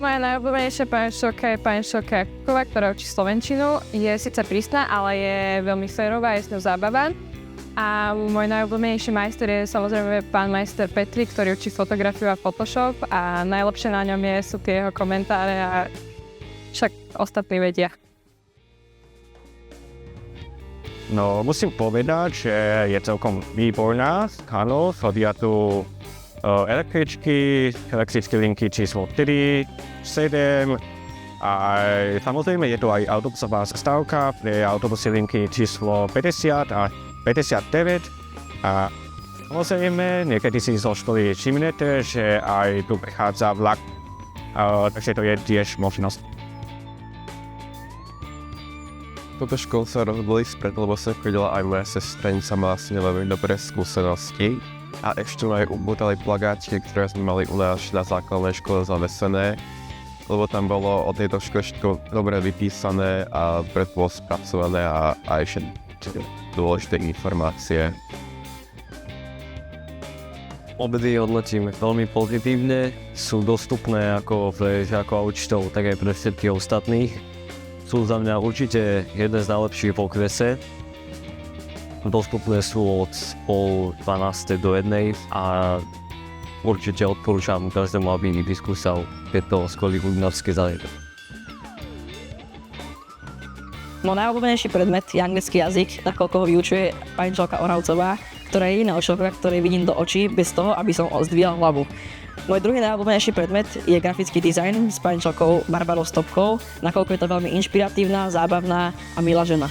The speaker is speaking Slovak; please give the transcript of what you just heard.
moja najobľúbenejšia pani Šoka Kuková, ktorá učí slovenčinu. Je síce prísna, ale je veľmi férová, je s ňou zábava. A môj najobľúbenejší majster je samozrejme pán majster Petri, ktorý učí fotografiu a Photoshop a najlepšie na ňom sú tie jeho komentáre a však ostatní vedia. No, musím povedať, že je celkom výborná. Áno, chodia tu elektrické linky číslo 4, 7 a samozrejme je tu aj autobusová zastávka pre autobusy linky číslo 50 a 59 a samozrejme niekedy si zo školy všimnete, že aj tu prechádza vlak, takže to je tiež možnosť. Toto školu sa rozhodli spred, lebo sa chodila aj moja sestranica, mala s ňou veľmi dobré skúsenosti. A ešte aj ubútali plagátky, ktoré sme mali u nás na základnej škole zavesené, lebo tam bolo o tejto škole dobre vypísané a bolo spracované a aj všetky dôležité informácie. Obedy hodnotím veľmi pozitívne, sú dostupné ako pre žiakov a učiteľov, tak aj pre všetkých ostatných. Sú za mňa určite jeden z najlepších v okrese. Dostupné sú od 11:30 do 1:00 a určite odporúčam každému, aby vyskúšal tieto školy kulinárske zariadenia. Môj najobľúbenejší predmet je anglický jazyk, nakoľko ho vyučuje pani Žalka Oravcová, ktorá je jediná učiteľka, ktorej vidím do očí bez toho, aby som zdvíhal hlavu. Môj druhý najobľúbenejší predmet je grafický dizajn s pani Žalkou Barbarou Stopkou, nakoľko je to veľmi inšpiratívna, zábavná a milá žena.